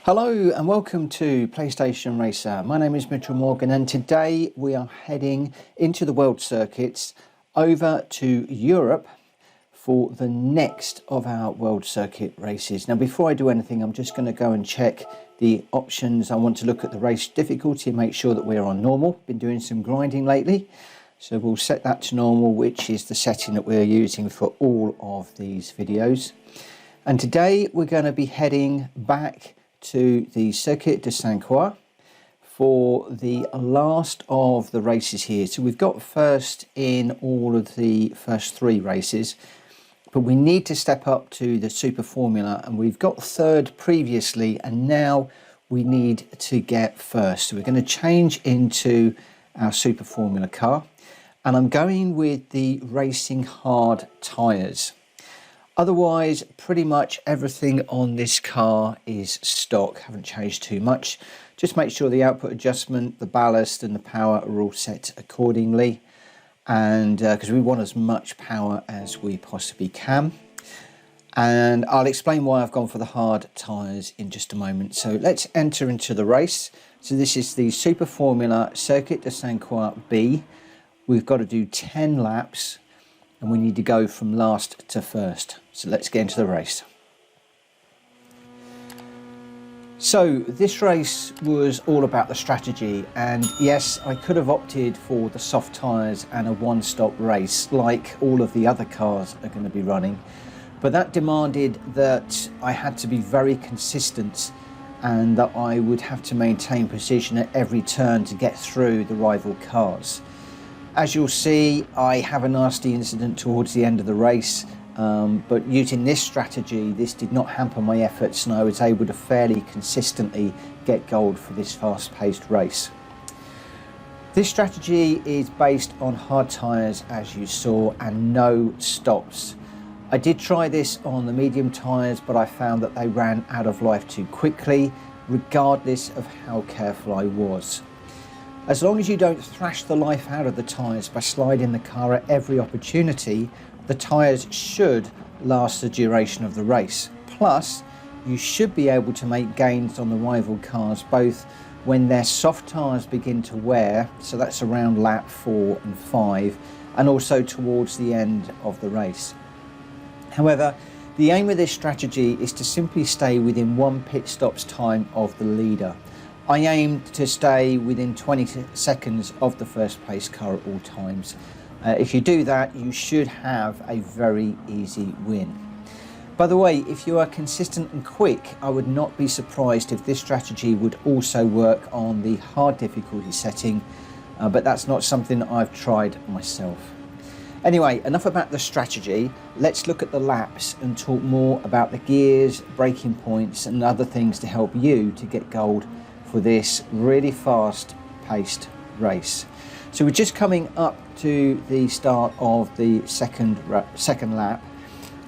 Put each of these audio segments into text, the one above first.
Hello and welcome to PlayStation Racer. My name is Mitchell Morgan and today we are heading into the world circuits over to Europe for the next of our world circuit races. Now before I do anything, I'm just going to go and check the options. I want to look at the race difficulty and make sure that we're on normal. Been doing some grinding lately, so we'll set that to normal, which is the setting that we're using for all of these videos. And today we're going to be heading back to the Circuit de Sainte-Croix for the last of the races here. So we've got first in all of the first three races, but we need to step up to the Super Formula, and we've got third previously and now we need to get first. So we're going to change into our Super Formula car, and I'm going with the racing hard tyres. Otherwise, pretty much everything on this car is stock. Haven't changed too much. Just make sure the output adjustment, the ballast and the power are all set accordingly. And because we want as much power as we possibly can. And I'll explain why I've gone for the hard tyres in just a moment. So let's enter into the race. So this is the Super Formula Circuit de Sainte-Croix B. We've got to do 10 laps. And we need to go from last to first. So let's get into the race. So this race was all about the strategy, and yes, I could have opted for the soft tyres and a one-stop race like all of the other cars are going to be running, but that demanded that I had to be very consistent and that I would have to maintain precision at every turn to get through the rival cars. As you'll see, I have a nasty incident towards the end of the race, but using this strategy, this did not hamper my efforts and I was able to fairly consistently get gold for this fast-paced race. This strategy is based on hard tyres, as you saw, and no stops. I did try this on the medium tyres, but I found that they ran out of life too quickly, regardless of how careful I was. As long as you don't thrash the life out of the tyres by sliding the car at every opportunity, the tyres should last the duration of the race. Plus, you should be able to make gains on the rival cars both when their soft tyres begin to wear, so that's around lap 4 and 5, and also towards the end of the race. However, the aim of this strategy is to simply stay within one pit stop's time of the leader. I aimed to stay within 20 seconds of the first place car at all times. If you do that, you should have a very easy win. By the way, if you are consistent and quick, I would not be surprised if this strategy would also work on the hard difficulty setting, but that's not something I've tried myself. Anyway, enough about the strategy. Let's look at the laps and talk more about the gears, braking points and other things to help you to get gold for this really fast-paced race. So we're just coming up to the start of the second lap,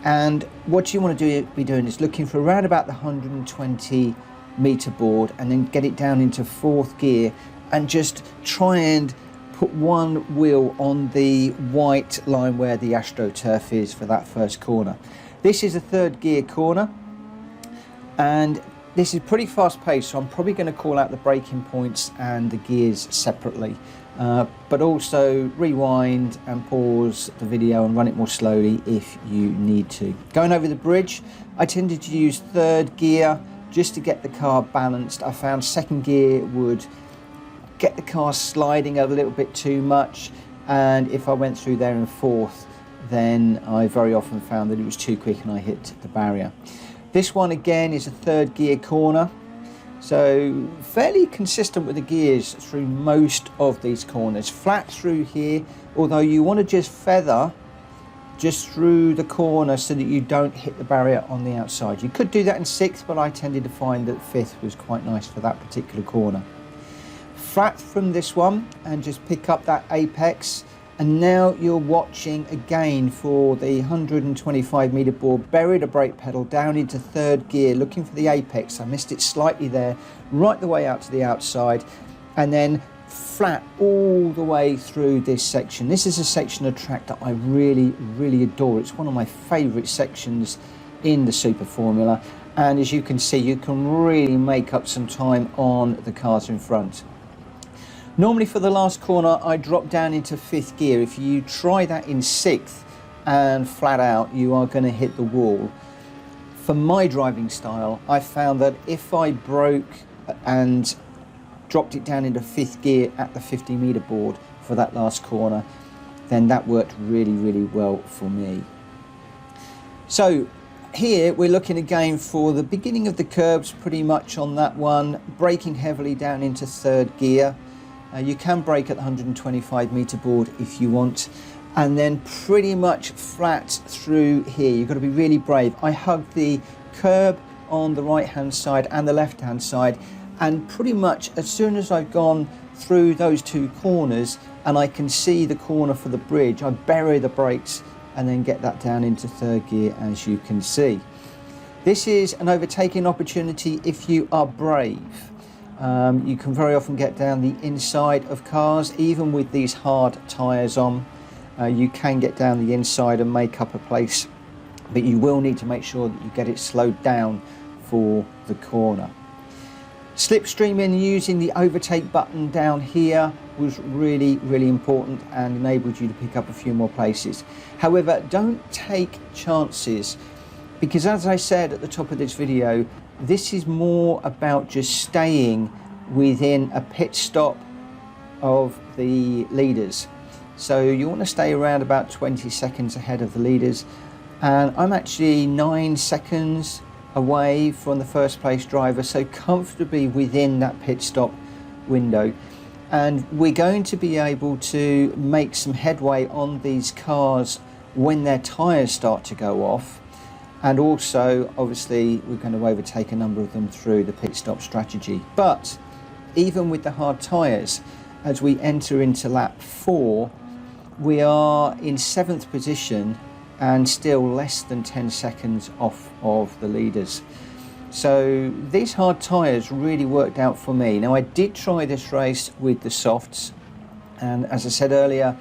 and what you want to be doing is looking for around about the 120 meter board and then get it down into fourth gear and just try and put one wheel on the white line where the AstroTurf is for that first corner. This is a third gear corner, and this is pretty fast paced, so I'm probably going to call out the braking points and the gears separately, but also rewind and pause the video and run it more slowly if you need to. Going over the bridge, I tended to use third gear just to get the car balanced. I found second gear would get the car sliding a little bit too much, and if I went through there in fourth, then I very often found that it was too quick and I hit the barrier. This one again is a third gear corner, so fairly consistent with the gears through most of these corners. Flat through here, although you want to just feather just through the corner so that you don't hit the barrier on the outside. You could do that in sixth, but I tended to find that fifth was quite nice for that particular corner. Flat from this one and just pick up that apex. And now you're watching again for the 125 meter board, buried a brake pedal down into third gear, looking for the apex. I missed it slightly there, right the way out to the outside, and then flat all the way through this section. This is a section of track that I really adore. It's one of my favorite sections in the Super Formula, And as you can see, you can really make up some time on the cars in front. Normally for the last corner, I drop down into 5th gear. If you try that in 6th and flat out, you are going to hit the wall. For my driving style, I found that if I broke and dropped it down into 5th gear at the 50-meter board for that last corner, then that worked really, really well for me. So here we're looking again for the beginning of the curbs, pretty much on that one, braking heavily down into 3rd gear. You can brake at the 125-meter board if you want, and then pretty much flat through here. You've got to be really brave. I hugged the curb on the right-hand side and the left-hand side, and pretty much as soon as I've gone through those 2 corners and I can see the corner for the bridge, I bury the brakes and then get that down into 3rd gear, as you can see. This is an overtaking opportunity if you are brave. You can very often get down the inside of cars, even with these hard tyres on. You can get down the inside and make up a place, but you will need to make sure that you get it slowed down for the corner. Slipstreaming using the overtake button down here was really, really important and enabled you to pick up a few more places. However, don't take chances, because as I said at the top of this video, this is more about just staying within a pit stop of the leaders. So you want to stay around about 20 seconds ahead of the leaders, and I'm actually 9 seconds away from the first place driver, so comfortably within that pit stop window. And we're going to be able to make some headway on these cars when their tyres start to go off, and also obviously we're going to overtake a number of them through the pit stop strategy. But even with the hard tyres, as we enter into lap 4, we are in 7th position and still less than 10 seconds off of the leaders. So these hard tyres really worked out for me. Now I did try this race with the softs, and as I said earlier,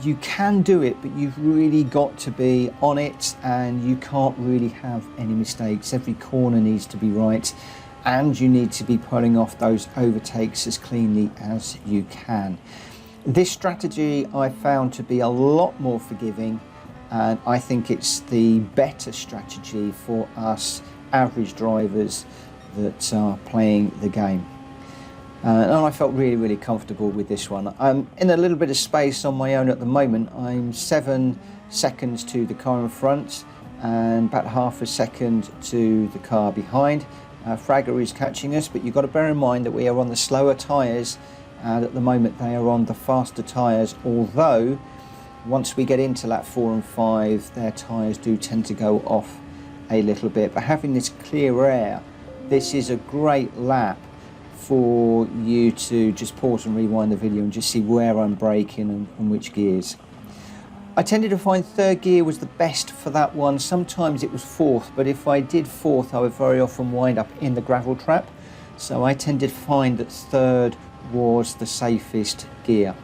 you can do it, but you've really got to be on it and you can't really have any mistakes. Every corner needs to be right, and you need to be pulling off those overtakes as cleanly as you can. This strategy I found to be a lot more forgiving, and I think it's the better strategy for us average drivers that are playing the game. And I felt really, really comfortable with this one. I'm in a little bit of space on my own at the moment. I'm 7 seconds to the car in front and about half a second to the car behind. Fragger is catching us, but you've got to bear in mind that we are on the slower tyres, and at the moment they are on the faster tyres, although once we get into lap 4 and 5, their tyres do tend to go off a little bit. But having this clear air, this is a great lap for you to just pause and rewind the video and just see where I'm braking and which gears. I tended to find 3rd gear was the best for that one. Sometimes it was 4th, but if I did 4th, I would very often wind up in the gravel trap. So I tended to find that 3rd was the safest gear.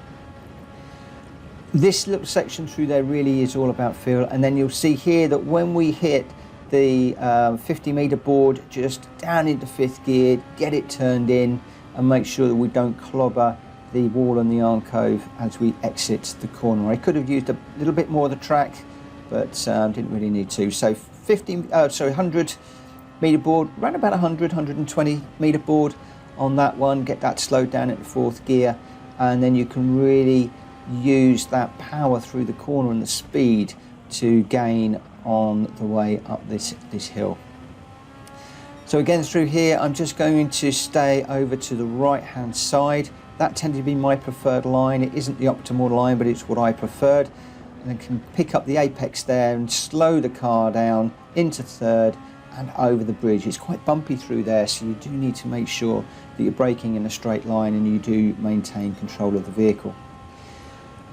This little section through there really is all about feel, and then you'll see here that when we hit the 50-meter board, just down into 5th gear, get it turned in and make sure that we don't clobber the wall and the alcove as we exit the corner. I could have used a little bit more of the track, but didn't really need to. So 100 meter board, around about 120 meter board on that one, get that slowed down at the 4th gear, and then you can really use that power through the corner and the speed to gain on the way up this hill. So again through here, I'm just going to stay over to the right hand side. That tended to be my preferred line. It isn't the optimal line, but it's what I preferred. And I can pick up the apex there and slow the car down into 3rd and over the bridge. It's quite bumpy through there, so you do need to make sure that you're braking in a straight line and you do maintain control of the vehicle.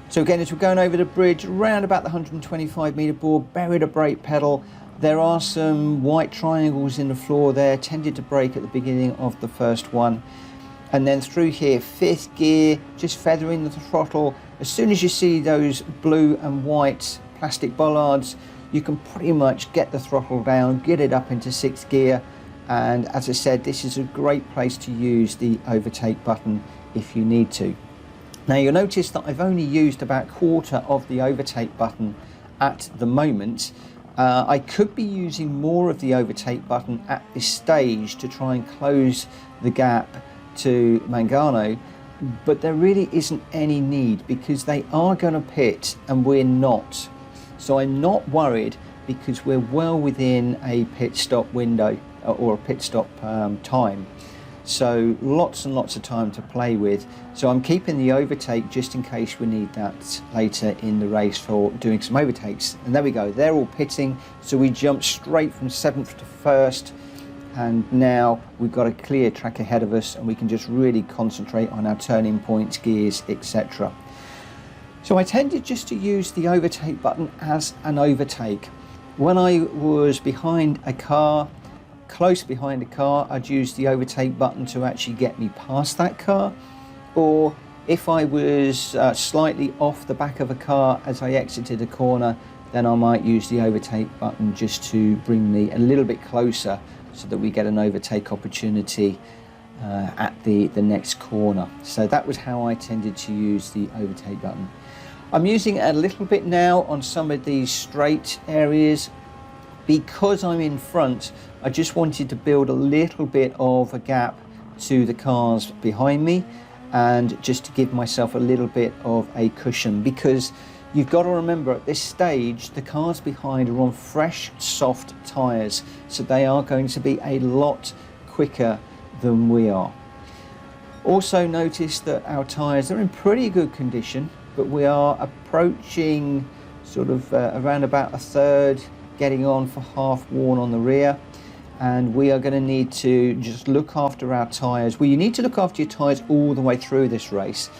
So again, as we're going over the bridge, around about the 125 meter board, bury the brake pedal. There are some white triangles in the floor there, tended to brake at the beginning of the first one. And then through here, 5th gear, just feathering the throttle. As soon as you see those blue and white plastic bollards, you can pretty much get the throttle down, get it up into 6th gear, And as I said, this is a great place to use the overtake button if you need to. Now you'll notice that I've only used about a quarter of the overtake button at the moment. I could be using more of the overtake button at this stage to try and close the gap to Mangano, but there really isn't any need because they are going to pit and we're not. So I'm not worried because we're well within a pit stop window or a pit stop time. So lots and lots of time to play with. So I'm keeping the overtake just in case we need that later in the race for doing some overtakes. And there we go, they're all pitting. So we jumped straight from 7th to 1st. And now we've got a clear track ahead of us and we can just really concentrate on our turning points, gears, etc. So I tended just to use the overtake button as an overtake. When I was behind a car, close behind a car, I'd use the overtake button to actually get me past that car. Or if I was slightly off the back of a car as I exited a corner, then I might use the overtake button just to bring me a little bit closer so that we get an overtake opportunity at the next corner. So that was how I tended to use the overtake button. I'm using it a little bit now on some of these straight areas. Because I'm in front, I just wanted to build a little bit of a gap to the cars behind me and just to give myself a little bit of a cushion, because you've got to remember at this stage the cars behind are on fresh soft tyres, so they are going to be a lot quicker than we are. Also notice that our tyres are in pretty good condition, but we are approaching sort of around about a third, getting on for half worn on the rear, and we are going to need to just look after our tyres. Well, you need to look after your tyres all the way through this race,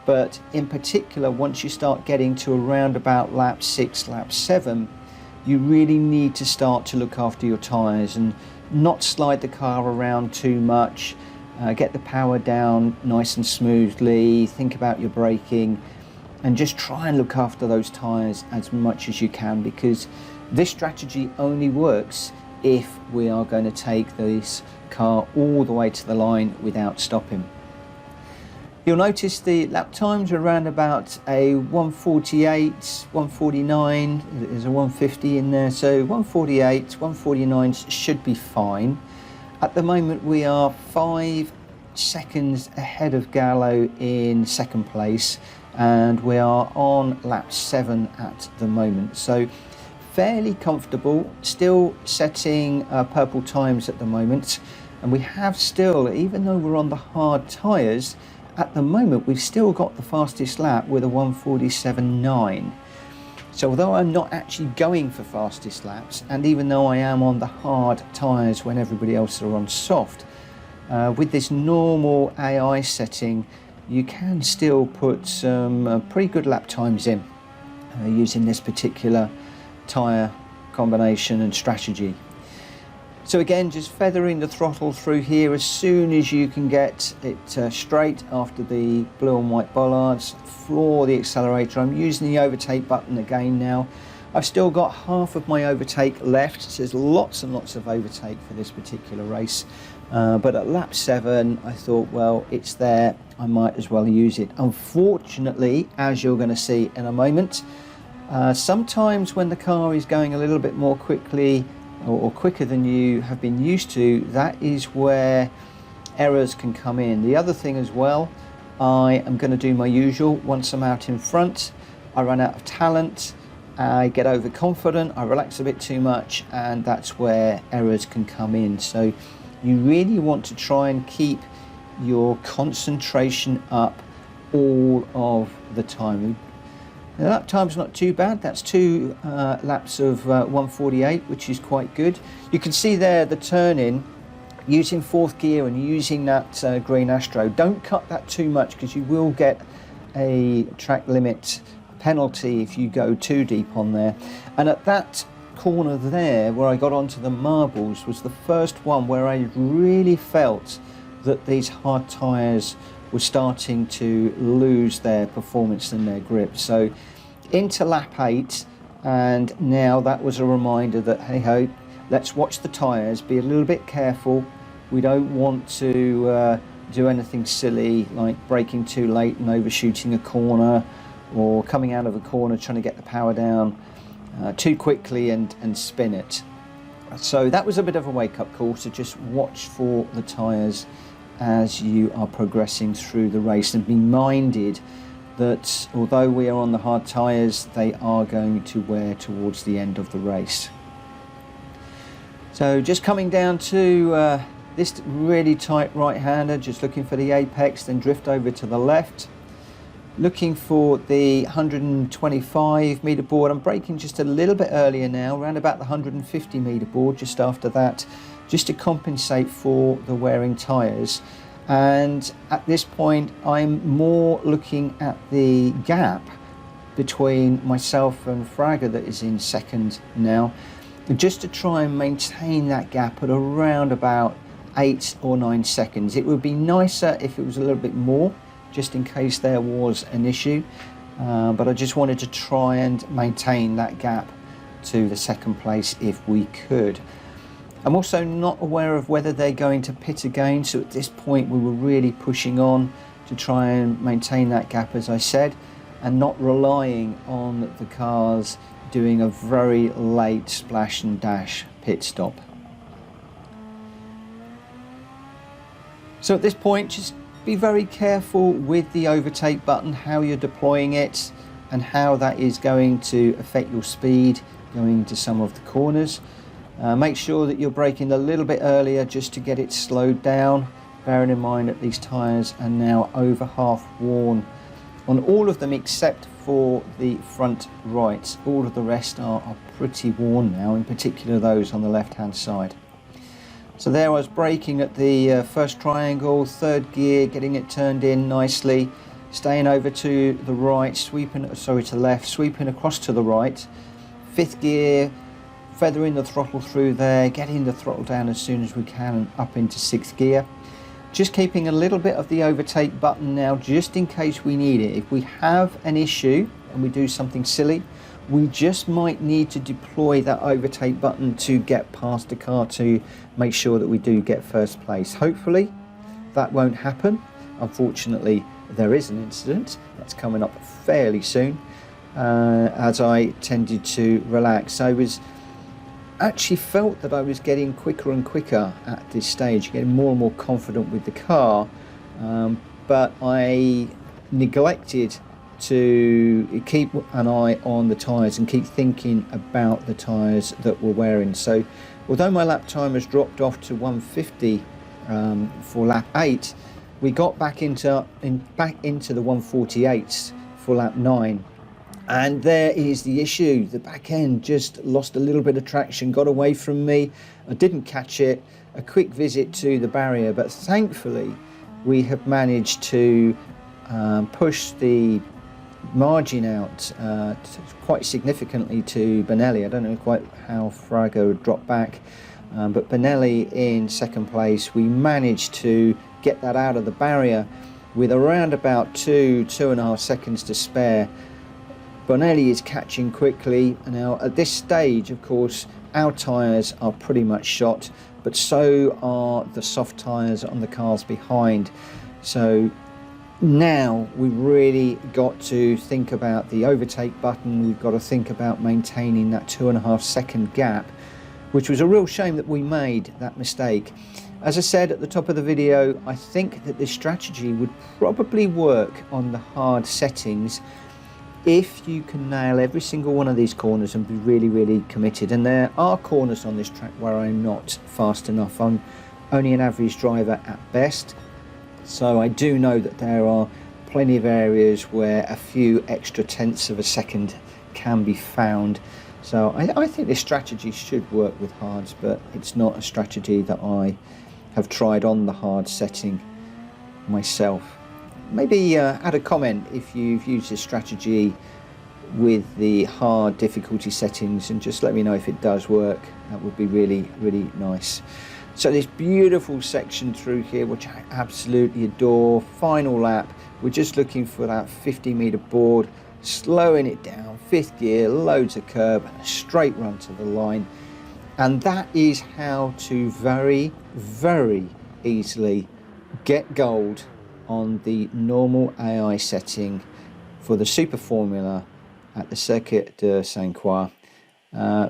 but in particular once you start getting to around about lap 6, lap 7, you really need to start to look after your tyres and not slide the car around too much. Get the power down nice and smoothly, think about your braking, and just try and look after those tyres as much as you can, because this strategy only works if we are going to take this car all the way to the line without stopping. You'll notice the lap times are around about a 148, 149, there's a 150 in there, so 148, 149 should be fine. At the moment we are 5 seconds ahead of Gallo in second place, and we are on lap 7 at the moment, so fairly comfortable, still setting purple times at the moment. And we have still, even though we're on the hard tyres, at the moment we've still got the fastest lap with a 147.9. So although I'm not actually going for fastest laps, and even though I am on the hard tyres when everybody else are on soft, with this normal AI setting you can still put some pretty good lap times in using this particular tyre combination and strategy. So again, just feathering the throttle through here as soon as you can get it straight after the blue and white bollards. Floor the accelerator. I'm using the overtake button again now. I've still got half of my overtake left, so there's lots and lots of overtake for this particular race. But at lap 7 I thought, well, it's there, I might as well use it. Unfortunately, as you're going to see in a moment, sometimes when the car is going a little bit more quickly or quicker than you have been used to, that is where errors can come in. The other thing as well, I am going to do my usual. Once I'm out in front, I run out of talent, I get overconfident, I relax a bit too much, and that's where errors can come in. So you really want to try and keep your concentration up all of the time. The lap time's not too bad. That's 2 laps of 148, which is quite good. You can see there the turn-in, using 4th gear and using that green Astro. Don't cut that too much because you will get a track limit penalty if you go too deep on there. And at that corner there where I got onto the marbles was the first one where I really felt that these hard tyres were starting to lose their performance and their grip. So into lap 8, and now that was a reminder that hey ho, let's watch the tyres, be a little bit careful. We don't want to do anything silly like braking too late and overshooting a corner, or coming out of a corner trying to get the power down too quickly and spin it. So that was a bit of a wake-up call, so just watch for the tyres as you are progressing through the race, and be minded that although we are on the hard tyres, they are going to wear towards the end of the race. So just coming down to this really tight right-hander, just looking for the apex, then drift over to the left. Looking for the 125 metre board. I'm braking just a little bit earlier now, around about the 150 metre board, just after that, just to compensate for the wearing tyres. And at this point, I'm more looking at the gap between myself and Fraga that is in second now, just to try and maintain that gap at around about 8 or 9 seconds. It would be nicer if it was a little bit more, just in case there was an issue, but I just wanted to try and maintain that gap to the second place if we could. I'm also not aware of whether they're going to pit again, so at this point we were really pushing on to try and maintain that gap, as I said, and not relying on the cars doing a very late splash and dash pit stop. So at this point, just be very careful with the overtake button, how you're deploying it and how that is going to affect your speed going into some of the corners. Make sure that you're braking a little bit earlier just to get it slowed down, bearing in mind that these tyres are now over half worn on all of them except for the front right. All of the rest are pretty worn now, in particular those on the left hand side. So there I was braking at the first triangle, third gear, getting it turned in nicely, staying over to the right, to left, sweeping across to the right, fifth gear, feathering the throttle through there, getting the throttle down as soon as we can and up into sixth gear. Just keeping a little bit of the overtake button now, just in case we need it. If we have an issue and we do something silly, we just might need to deploy that overtake button to get past the car to make sure that we do get first place. Hopefully that won't happen. Unfortunately, there is an incident that's coming up fairly soon as I tended to relax. I actually felt that I was getting quicker and quicker at this stage, getting more and more confident with the car, but I neglected to keep an eye on the tyres and keep thinking about the tyres that we're wearing. So although my lap time has dropped off to 150 for lap 8, we got back into the 148s for lap 9. And there is the issue. The back end just lost a little bit of traction, got away from me. I didn't catch it. A quick visit to the barrier, but thankfully we have managed to push the margin out quite significantly to Benelli. I don't know quite how Fraga dropped back, but Benelli in second place. We managed to get that out of the barrier with around about 2.5 seconds to spare. Bonelli is catching quickly. Now at this stage, of course, our tyres are pretty much shot, but so are the soft tyres on the cars behind. So now we've really got to think about the overtake button. We've got to think about maintaining that 2.5 second gap, which was a real shame that we made that mistake. As I said at the top of the video, I think that this strategy would probably work on the hard settings if you can nail every single one of these corners and be really, really committed. And there are corners on this track where I'm not fast enough. I'm only an average driver at best. So I do know that there are plenty of areas where a few extra tenths of a second can be found. So I think this strategy should work with hards, but it's not a strategy that I have tried on the hard setting myself. Maybe add a comment if you've used this strategy with the hard difficulty settings, and just let me know if it does work. That would be really, really nice. So this beautiful section through here, which I absolutely adore, final lap, we're just looking for that 50 metre board, slowing it down, fifth gear, loads of curb and a straight run to the line. And that is how to very, very easily get gold on the normal AI setting for the Super Formula at the Circuit de Sainte-Croix.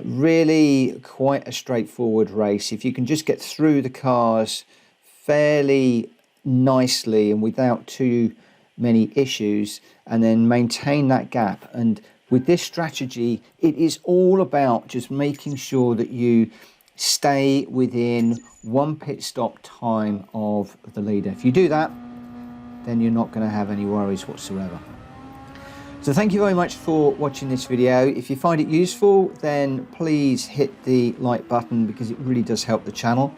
Really quite a straightforward race. If you can just get through the cars fairly nicely and without too many issues, and then maintain that gap. And with this strategy, it is all about just making sure that you stay within one pit stop time of the leader. If you do that, then you're not going to have any worries whatsoever. So thank you very much for watching this video. If you find it useful, then please hit the like button, because it really does help the channel.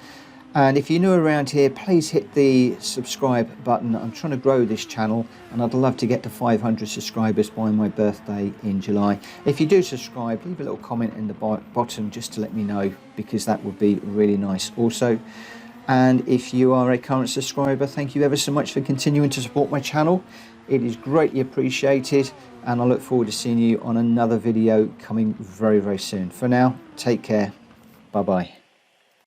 And if you're new around here, please hit the subscribe button. I'm trying to grow this channel, and I'd love to get to 500 subscribers by my birthday in July. If you do subscribe, leave a little comment in the bottom just to let me know, because that would be really nice also. And if you are a current subscriber, thank you ever so much for continuing to support my channel. It is greatly appreciated, and I look forward to seeing you on another video coming very, very soon. For now, take care. Bye-bye.